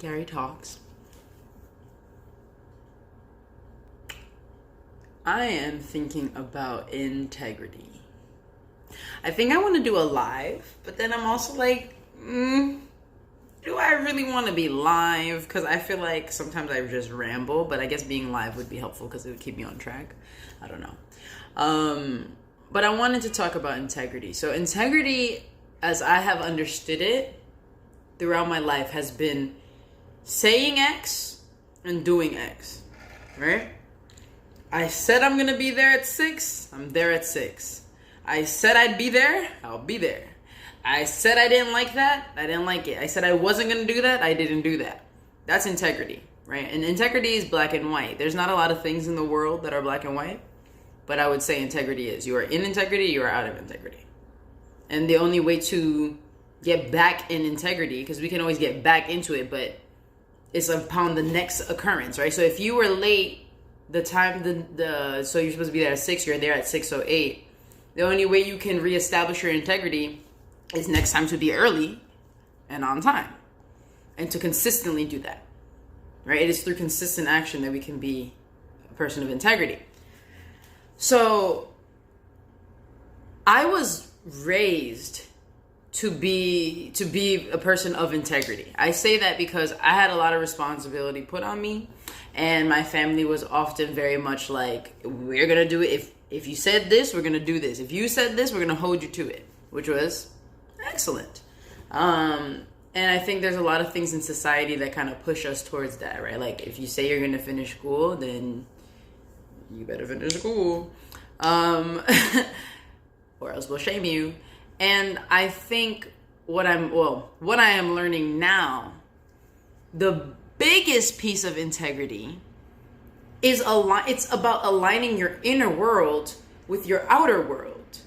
Gary talks. I am thinking about integrity. I think I want to do a live, but then I'm also like, do I really want to be live? Because I feel like sometimes I just ramble, but I guess being live would be helpful because it would keep me on track. I don't know. But I wanted to talk about integrity. So integrity, as I have understood it throughout my life, has been saying X and doing X, right? I said I'm going to be there at 6. I'm there at 6. I said I'd be there. I'll be there. I said I didn't like that. I didn't like it. I said I wasn't going to do that. I didn't do that. That's integrity, right? And integrity is black and white. There's not a lot of things in the world that are black and white, but I would say integrity is. You are in integrity, you are out of integrity. And the only way to get back in integrity, because we can always get back into it, but it's upon the next occurrence, right? So if you were late, so you're supposed to be there at 6, you're there at 6:08. The only way you can reestablish your integrity is next time to be early and on time, and to consistently do that, right? It is through consistent action that we can be a person of integrity. So I was raised to be a person of integrity. I say that because I had a lot of responsibility put on me, and my family was often very much like, we're gonna do it. If you said this, we're gonna do this. If you said this, we're gonna hold you to it, which was excellent. And I think there's a lot of things in society that kind of push us towards that, right? Like if you say you're gonna finish school, then you better finish school, or else we'll shame you. And I think what I am learning now, the biggest piece of integrity is it's about aligning your inner world with your outer world.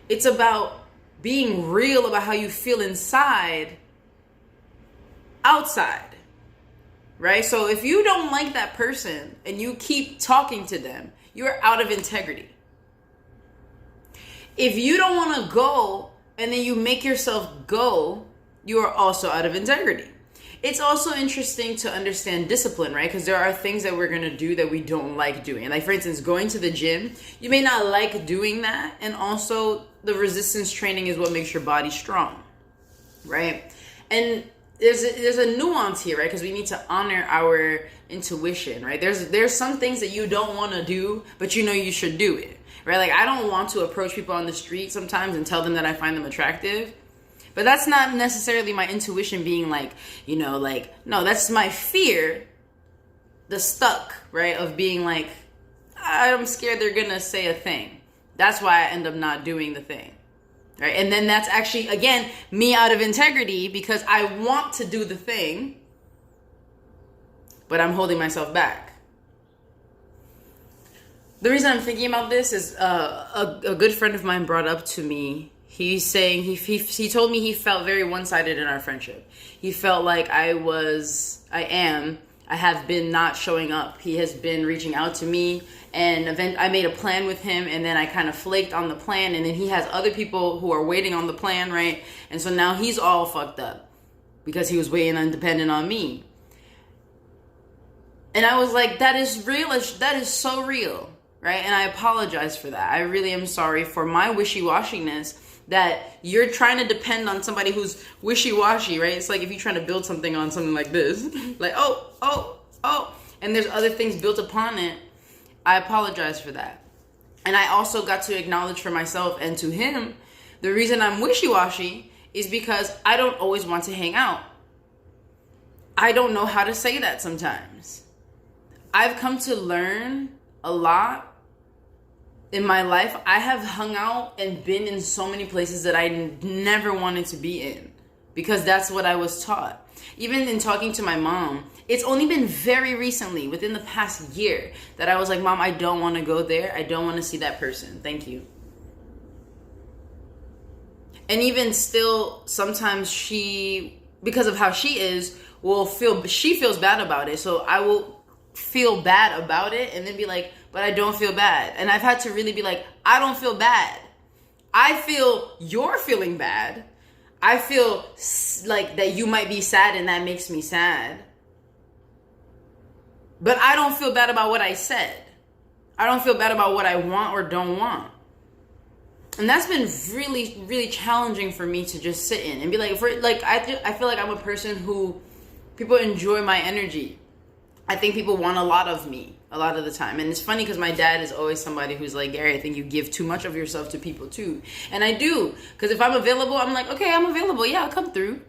It's about being real about how you feel inside, outside, right? So if you don't like that person and you keep talking to them, you're out of integrity. If you don't want to go and then you make yourself go, you are also out of integrity. It's also interesting to understand discipline, right? Because there are things that we're going to do that we don't like doing. Like, for instance, going to the gym, you may not like doing that. And also, the resistance training is what makes your body strong, right? And there's a nuance here, right? Because we need to honor our intuition, right? There's some things that you don't want to do, but you know you should do it, right? Like, I don't want to approach people on the street sometimes and tell them that I find them attractive. But that's not necessarily my intuition being like, no, that's my fear, the stuck, right? Of being like, I'm scared they're going to say a thing. That's why I end up not doing the thing, right? And then that's actually, again, me out of integrity because I want to do the thing, but I'm holding myself back. The reason I'm thinking about this is a good friend of mine brought up to me. He's saying he told me he felt very one-sided in our friendship. He felt like I have been not showing up. He has been reaching out to me, and I made a plan with him, and then I kind of flaked on the plan, and then he has other people who are waiting on the plan, right? And so now he's all fucked up because he was waiting and dependent on me. And I was like, that is real. That is so real, right? And I apologize for that. I really am sorry for my wishy-washiness, that you're trying to depend on somebody who's wishy-washy, right? It's like if you're trying to build something on something like this, like, oh, and there's other things built upon it. I apologize for that. And I also got to acknowledge for myself and to him, the reason I'm wishy-washy is because I don't always want to hang out. I don't know how to say that sometimes. I've come to learn a lot in my life. I have hung out and been in so many places that I never wanted to be in because that's what I was taught. Even in talking to my mom, it's only been very recently, within the past year, that I was like, Mom, I don't want to go there. I don't want to see that person. Thank you. And even still, sometimes she, because of how she is, she feels bad about it. So I will feel bad about it and then be like, but I don't feel bad. And I've had to really be like, I don't feel bad. I feel you're feeling bad. I feel like that you might be sad and that makes me sad. But I don't feel bad about what I said. I don't feel bad about what I want or don't want. And that's been really, really challenging for me to just sit in and be like, I feel like I'm a person who people enjoy my energy. I think people want a lot of me a lot of the time. And it's funny because my dad is always somebody who's like, Gary, I think you give too much of yourself to people too. And I do. Because if I'm available, I'm like, okay, I'm available. Yeah, I'll come through.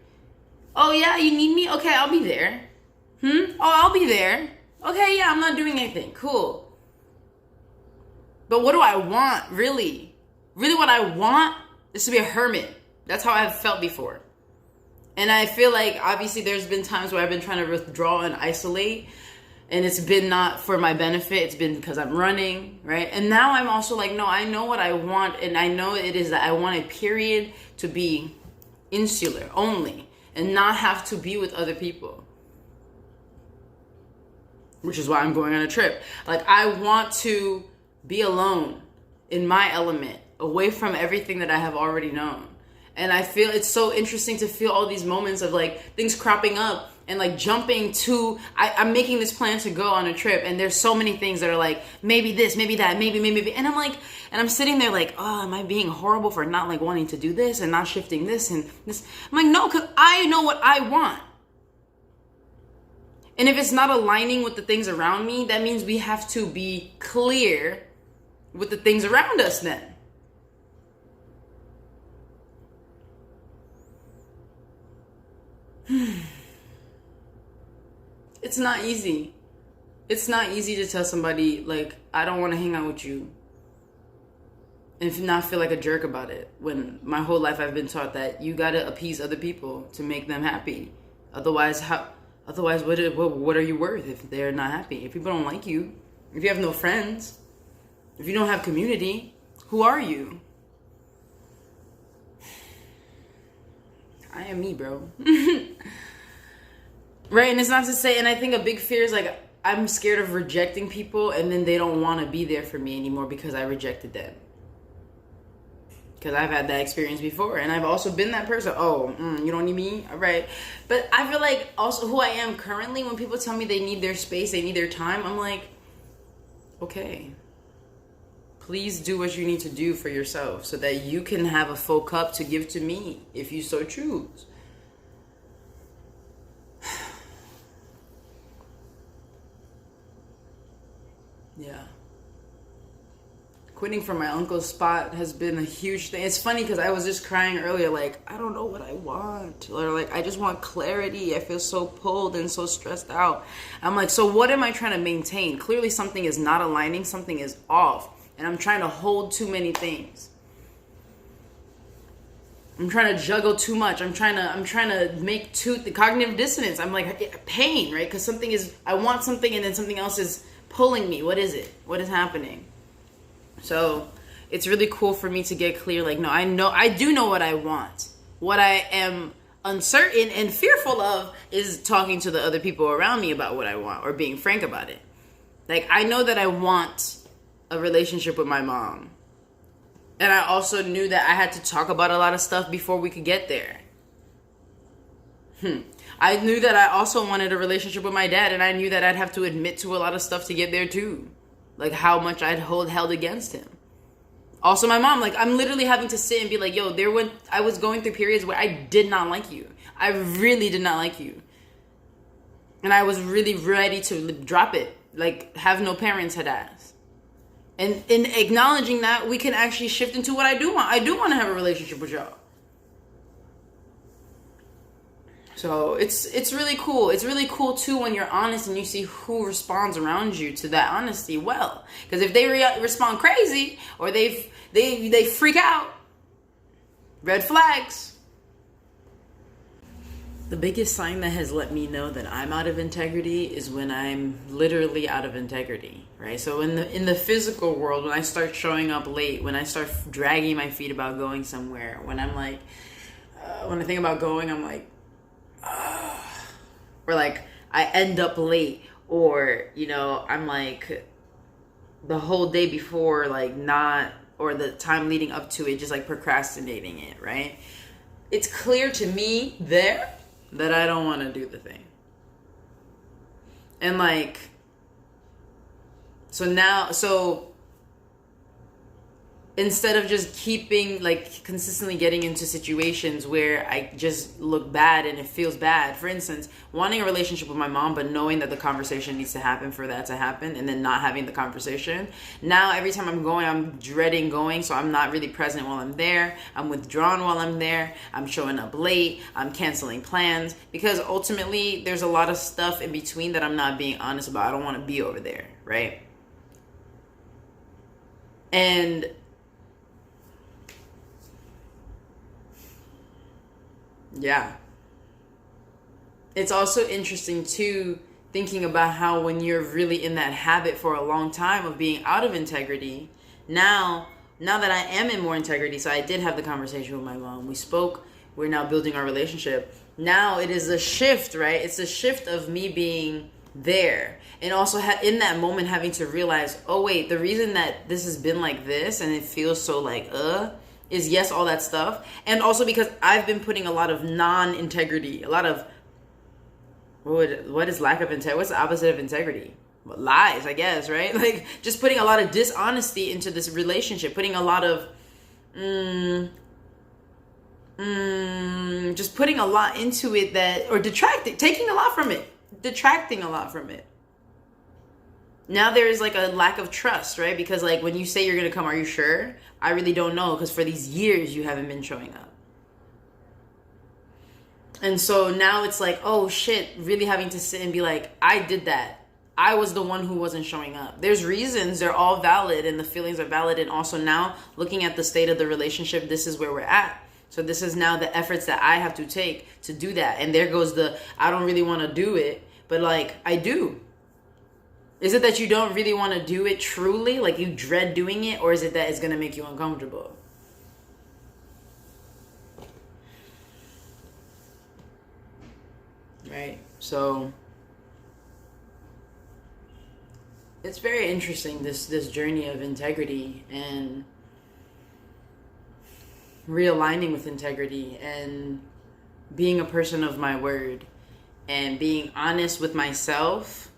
Oh, yeah, you need me? Okay, I'll be there. Oh, I'll be there. Okay, yeah, I'm not doing anything. Cool. But what do I want, really? Really what I want is to be a hermit. That's how I've felt before. And I feel like, obviously, there's been times where I've been trying to withdraw and isolate. And it's been not for my benefit. It's been because I'm running, right? And now I'm also like, no, I know what I want. And I know it is that I want a period to be insular only. And not have to be with other people. Which is why I'm going on a trip. Like, I want to be alone in my element. Away from everything that I have already known. And I feel it's so interesting to feel all these moments of like things cropping up and like jumping to, I'm making this plan to go on a trip and there's so many things that are like, maybe this, maybe that, maybe. And I'm like, and I'm sitting there like, oh, am I being horrible for not like wanting to do this and not shifting this and this? I'm like, no, because I know what I want. And if it's not aligning with the things around me, that means we have to be clear with the things around us then. It's not easy. It's not easy to tell somebody, like, I don't want to hang out with you. And not feel like a jerk about it. When my whole life I've been taught that you got to appease other people to make them happy. Otherwise, what are you worth if they're not happy? If people don't like you, if you have no friends, if you don't have community, who are you? I am me, bro. Right, and it's not to say, and I think a big fear is like, I'm scared of rejecting people and then they don't want to be there for me anymore because I rejected them. Because I've had that experience before and I've also been that person. Oh, you don't need me? All right. But I feel like also who I am currently, when people tell me they need their space, they need their time, I'm like, okay. Please do what you need to do for yourself so that you can have a full cup to give to me if you so choose. Yeah. Quitting from my uncle's spot has been a huge thing. It's funny because I was just crying earlier, like, I don't know what I want. Or like, I just want clarity. I feel so pulled and so stressed out. I'm like, so what am I trying to maintain? Clearly something is not aligning. Something is off. And I'm trying to hold too many things. I'm trying to juggle too much. I'm trying to make the cognitive dissonance. I'm like pain, right? Because I want something and then something else is pulling me. What is it? What is happening? So it's really cool for me to get clear. Like, no, I do know what I want. What I am uncertain and fearful of is talking to the other people around me about what I want or being frank about it. Like, I know that I want a relationship with my mom. And I also knew that I had to talk about a lot of stuff before we could get there. I knew that I also wanted a relationship with my dad, and I knew that I'd have to admit to a lot of stuff to get there too. Like how much I'd held against him. Also my mom, like I'm literally having to sit and be like, yo, I was going through periods where I did not like you. I really did not like you. And I was really ready to drop it. Like have no parents had asked. And in acknowledging that, we can actually shift into what I do want. I do want to have a relationship with y'all. So it's really cool. It's really cool too when you're honest and you see who responds around you to that honesty well. Because if they respond crazy or they freak out, red flags. The biggest sign that has let me know that I'm out of integrity is when I'm literally out of integrity, right? So in the physical world, when I start showing up late, when I start dragging my feet about going somewhere, when I'm like, when I think about going, I'm like, or like I end up late, or I'm like the whole day before, like not, or the time leading up to it, just like procrastinating it, right? it's clear to me there that I don't want to do the thing. And like, so instead of just keeping, like, consistently getting into situations where I just look bad and it feels bad. For instance, wanting a relationship with my mom, but knowing that the conversation needs to happen for that to happen, and then not having the conversation. Now, every time I'm going, I'm dreading going, so I'm not really present while I'm there. I'm withdrawn while I'm there. I'm showing up late. I'm canceling plans, because ultimately, there's a lot of stuff in between that I'm not being honest about. I don't want to be over there, right? And yeah. It's also interesting too, thinking about how when you're really in that habit for a long time of being out of integrity, now that I am in more integrity, so I did have the conversation with my mom. We spoke, we're now building our relationship. Now it is a shift, right? It's a shift of me being there. And also in that moment having to realize, oh wait, the reason that this has been like this and it feels so like, is yes, all that stuff. And also because I've been putting a lot of non-integrity, a lot of, what is lack of integrity? What's the opposite of integrity? Lies, I guess, right? Like, just putting a lot of dishonesty into this relationship, putting a lot of, just putting a lot into it that, or taking a lot from it, detracting a lot from it. Now there is like a lack of trust, right? Because like when you say you're going to come, are you sure? I really don't know, because for these years you haven't been showing up. And so now it's like, oh shit, really having to sit and be like, I did that. I was the one who wasn't showing up. There's reasons, they're all valid, and the feelings are valid. And also now looking at the state of the relationship, this is where we're at. So this is now the efforts that I have to take to do that. And there goes I don't really want to do it, but like I do. Is it that you don't really want to do it truly? Like you dread doing it? Or is it that it's going to make you uncomfortable? Right? So it's very interesting, this journey of integrity and realigning with integrity and being a person of my word and being honest with myself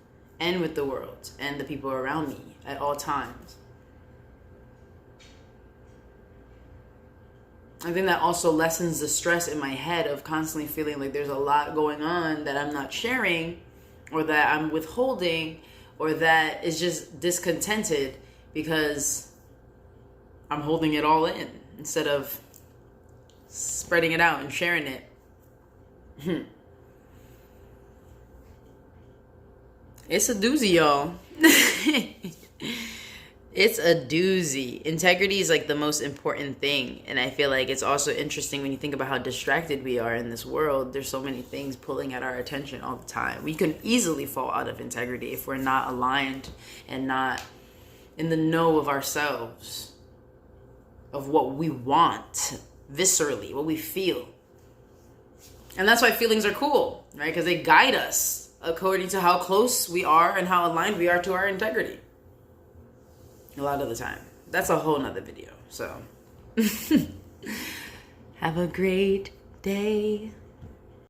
and with the world and the people around me at all times. I think that also lessens the stress in my head of constantly feeling like there's a lot going on that I'm not sharing, or that I'm withholding, or that is just discontented because I'm holding it all in instead of spreading it out and sharing it. It's a doozy, y'all. It's a doozy. Integrity is like the most important thing. And I feel like it's also interesting when you think about how distracted we are in this world. There's so many things pulling at our attention all the time. We can easily fall out of integrity if we're not aligned and not in the know of ourselves, of what we want viscerally, what we feel. And that's why feelings are cool, right? Because they guide us according to how close we are and how aligned we are to our integrity. A lot of the time. That's a whole nother video. So have a great day.